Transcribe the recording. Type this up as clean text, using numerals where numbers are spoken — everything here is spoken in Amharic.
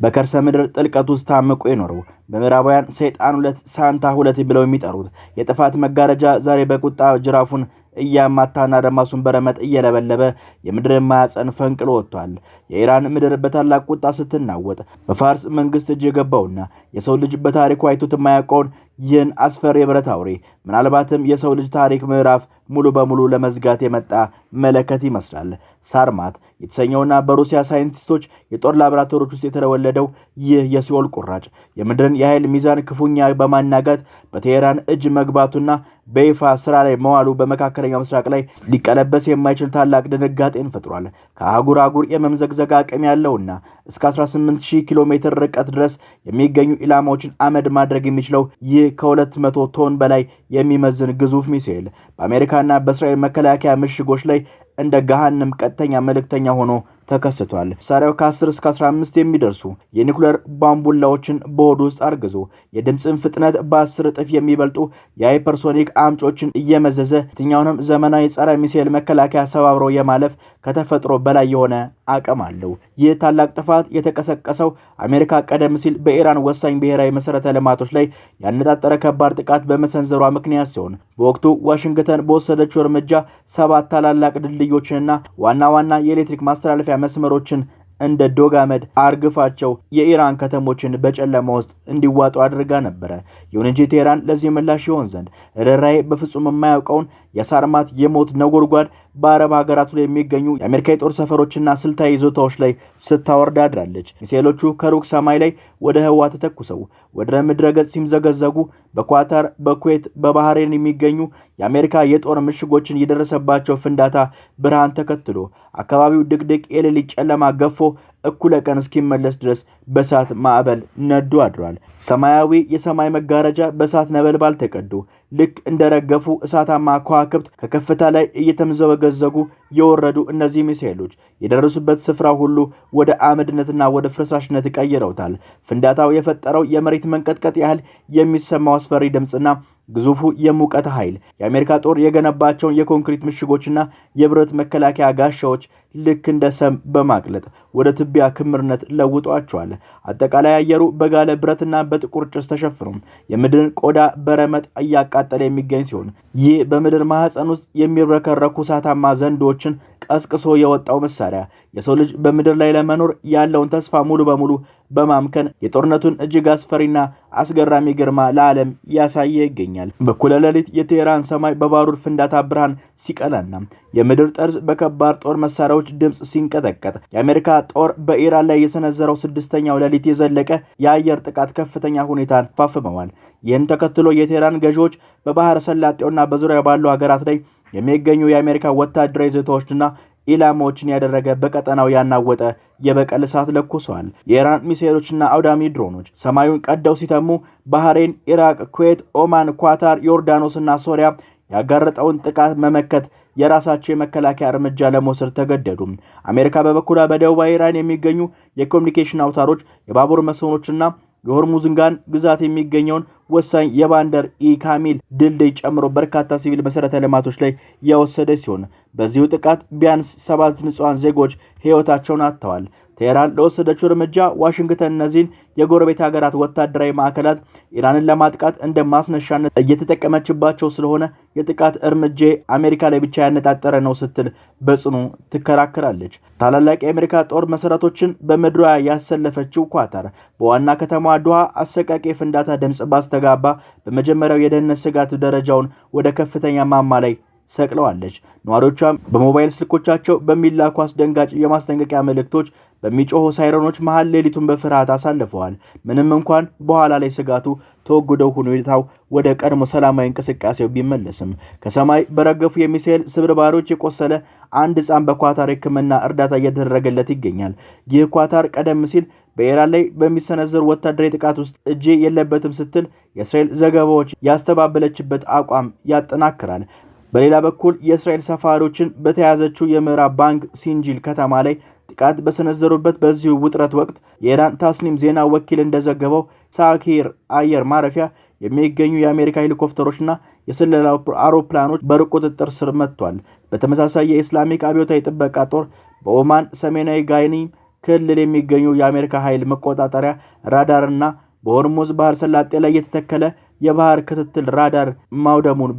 በከርሰ ምድር ጥልቀት ውስጥ ታምቆ የኖረው በምዕራባውያን ሰይጣን ሁለት ሳንታ ሁለት ብለው የሚጠሩት የጥፋት መጋረጃ ዛሬ በቁጣ ጅራፉን እያማታና ደማሱን በረመጥ እየለበለበ የምድርን ማዕፀን ፈንቅሎ ወጥቷል። የኢራን ምድር በታላቅ ቁጣ ስትናወጥ በፋርስ መንግስት እጅ የገባውና የሰው ልጅ በታሪኩ አይቶት የማያውቀውን ይህን አስፈሪ የብረት አውሬ ምናልባትም የሰው ልጅ ታሪክ ምዕራፍ ሙሉ በሙሉ ለመዝጋት የመጣ መለከት ይመስላል። ሳርማት የተሰኘውና በሩሲያ ሳይንቲስቶች የጦር ላቦራቶሪዎች ውስጥ የተወለደው ይህ የሲኦል ቁራጭ የምድርን የኃይል ሚዛን ክፉኛ በማናጋት በቴሄራን እጅ መግባቱና በይፋ ስራ ላይ መዋሉ በመካከለኛው ምስራቅ ላይ ሊቀለበስ የማይችል ታላቅ ድንጋጤን ፈጥሯል። ከአህጉር አህጉር የመምዘግዘግ አቅም ያለውና እስከ 18000 ኪሎ ሜትር ርቀት ድረስ የሚገኙ ኢላማዎችን አመድ ማድረግ የሚችለው ይህ ከ200 ቶን በላይ የሚመዝን ግዙፍ ሚሳኤል በአሜሪካና በእስራኤል መከላከያ ምሽጎች ላይ እንደ ገሃነም ቀጥተኛ መልእክተኛ ሆኖ ተከስቷል። መሳሪያው ከ10 እስከ 15 የሚደርሱ የኒኩሌር ባምቡላዎችን በሆዱ ውስጥ አርግዞ የድምጽን ፍጥነት በ10 እጥፍ የሚበልጡ የሃይፐርሶኒክ አምጮችን እየመዘዘ የትኛውንም ዘመናዊ ጸረ ሚሳኤል መከላከያ ሰባብሮ የማለፍ ከተፈጥሮ በላይ የሆነ አቅም አለው። ይህ ታላቅ ጥፋት የተቀሰቀሰው አሜሪካ ቀደም ሲል በኢራን ወሳኝ ብሔራዊ መሰረተ ልማቶች ላይ ያነጣጠረ ከባድ ጥቃት በመሰንዘሯ ምክንያት ሲሆን በወቅቱ ዋሽንግተን በወሰደችው እርምጃ 7 ታላላቅ ድልድዮችንና ዋና ዋና የኤሌክትሪክ ማስተላለፊያ መስመሮችን እንደ ዶጋመድ አርግፋቸው የኢራን ከተሞችን በጨለማ ውስጥ እንዲዋጡ አድርጋ ነበር። ይሁን እንጂ ቴሄራን ለዚህ ምላሽ ይሆን ዘንድ ርኅራኄ በፍጹም የማያውቀውን የሳርማት የሞት ነጎድጓድ በአረብ ሀገራት ላይ የሚገኙ የአሜሪካ የጦር ሰፈሮችና ስልታዊ ይዞታዎች ላይ ስታወርድ አድራለች። ሚሳኤሎቹ ከሩቅ ሰማይ ላይ ወደ ህዋ ተተኩሰው ወደ ምድረ ገጽ ሲምዘገዘጉ በኳታር፣ በኩዌት፣ በባህሬን የሚገኙ የአሜሪካ የጦር ምሽጎችን የደረሰባቸው ፍንዳታ ብርሃን ተከትሎ አካባቢው ድቅድቅ የሌሊት ጨለማ ገፎ እኩለ ቀን እስኪመለስ ድረስ በእሳት ማዕበል ነዶ አድሯል። ሰማያዊ የሰማይ መጋረጃ በእሳት ነበልባል ተቀዶ ልክ እንደረገፉ እሳታማ ከዋክብት ከከፍታ ላይ እየተምዘገዘጉ የወረዱ እነዚህ ሚሳኤሎች የደረሱበት ስፍራ ሁሉ ወደ አመድነትና ወደ ፍርስራሽነት ቀይረውታል። ፍንዳታው የፈጠረው የመሬት መንቀጥቀጥ ያህል የሚሰማው አስፈሪ ድምጽና ግዙፉ የሙቀት ኃይል የአሜሪካ ጦር የገነባቸውን የኮንክሪት ምሽጎችና የብረት መከላከያ ጋሻዎች ልክ እንደ ሰም በማቅለጥ ወደ ትቢያ ክምርነት ለውጧቸዋል። አጠቃላይ አየሩ በጋለ ብረትና በጥቁር ጭስ ተሸፍኖ የምድርን ቆዳ በረመጥ እያቃጠለ የሚገኝ ሲሆን ይህ በምድር ማህፀን ውስጥ የሚብረከረኩ እሳታማ ዘንዶችን ቀስቅሶ የወጣው መሳሪያ የሰው ልጅ በምድር ላይ ለመኖር ያለውን ተስፋ ሙሉ በሙሉ በማምከን የጦርነቱን እጅግ አስፈሪና አስገራሚ ግርማ ለዓለም ያሳየ ይገኛል። በኩለ ሌሊት የቴሄራን ሰማይ በባሩድ ፍንዳታ ብርሃን ሲቀላና የምድር ጠርዝ በከባድ ጦር መሳሪያዎች ድምጽ ሲንቀጠቀጥ የአሜሪካ ጦር በኢራን ላይ የሰነዘረው 6ኛው ሌሊት የዘለቀ የአየር ጥቃት ከፍተኛ ሁኔታን ፋፍመዋል። ይህን ተከትሎ የቴሄራን ገዢዎች በባህረ ሰላጤውና በዙሪያው ባሉ ሀገራት ላይ የሚገኙ የአሜሪካ ወታደራዊ ይዞታዎችና ኢላማዎችን ያደረገ በቀጠናው ያናወጠ የበቀል እሳት ለኩሰዋል። የኢራን ሚሳኤሎችና አውዳሚ ድሮኖች ሰማዩን ቀደው ሲተሙ ባህሬን፣ ኢራቅ፣ ኩዌት፣ ኦማን፣ ኳታር፣ ዮርዳኖስና ሶሪያ ያጋረጠውን ጥቃት መመከት የራሳቸው የመከላከያ እርምጃ ለመውሰድ ተገደዱ። አሜሪካ በበኩሏ በደቡባዊ ኢራን የሚገኙ የኮሙኒኬሽን አውታሮች፣ የባቡር መስመሮችና የሆርሙዝጋን ግዛት የሚገኘውን ወሳኝ የባንደር ኢካሚል ድልድይ ጨምሮ በርካታ ሲቪል መሰረተ ልማቶች ላይ ያወሰደ ሲሆን በዚሁ ጥቃት ቢያንስ 7 ንጹሃን ዜጎች ሕይወታቸውን አጥተዋል። ቴሄራን ለወሰደችው እርምጃ ዋሽንግተን እነዚህን የጎረቤት ሀገራት ወታደራዊ ማዕከላት ኢራንን ለማጥቃት እንደ ማስነሻነት እየተጠቀመችባቸው ስለሆነ የጥቃት እርምጃ አሜሪካ ላይ ብቻ ያነጣጠረ ነው ስትል በጽኑ ትከራከራለች። ታላላቅ የአሜሪካ ጦር መሰረቶችን በምድሯ ያሰለፈችው ኳታር በዋና ከተማዋ ዶሃ አሰቃቂ ፍንዳታ ድምጽ ባስተጋባ በመጀመሪያው የደህንነት ስጋት ደረጃውን ወደ ከፍተኛ ማማ ላይ ሰቅለዋለች። ነዋሪዎቿም በሞባይል ስልኮቻቸው በሚላኩ አስደንጋጭ የማስጠንቀቂያ መልእክቶች በሚጮሁ ሳይረኖች መሃል ሌሊቱን በፍርሃት አሳልፈዋል። ምንም እንኳን በኋላ ላይ ስጋቱ ተወግደው ሁኔታው ወደ ቀድሞ ሰላማዊ እንቅስቃሴው ቢመለስም ከሰማይ በረገፉ የሚሳኤል ስብርባሪዎች የቆሰለ አንድ ሕፃን በኳታር ሕክምና እርዳታ እየተደረገለት ይገኛል። ይህ ኳታር ቀደም ሲል በኢራን ላይ በሚሰነዘሩ ወታደራዊ ጥቃት ውስጥ እጅ የለበትም ስትል የእስራኤል ዘገባዎች ያስተባበለችበት አቋም ያጠናክራል። በሌላ በኩል የእስራኤል ሰፋሪዎችን በተያዘችው የምዕራብ ባንክ ሲንጂል ከተማ ላይ ጥቃት በሰነዘሩበት በዚሁ ውጥረት ወቅት የኢራን ታስኒም ዜና ወኪል እንደዘገበው ሳኪር አየር ማረፊያ የሚገኙ የአሜሪካ ሄሊኮፕተሮችና የስለላ አውሮፕላኖች በሩቅ ቁጥጥር ስር መጥቷል። በተመሳሳይ የኢስላሚክ አብዮታዊ ጥበቃ ጦር በኦማን ሰሜናዊ ጋይኒ ክልል የሚገኙ የአሜሪካ ኃይል መቆጣጠሪያ ራዳርና በሆርሙዝ ባህረ ሰላጤ ላይ የተተከለ የባህር ክትትል ራዳር ማውደሙን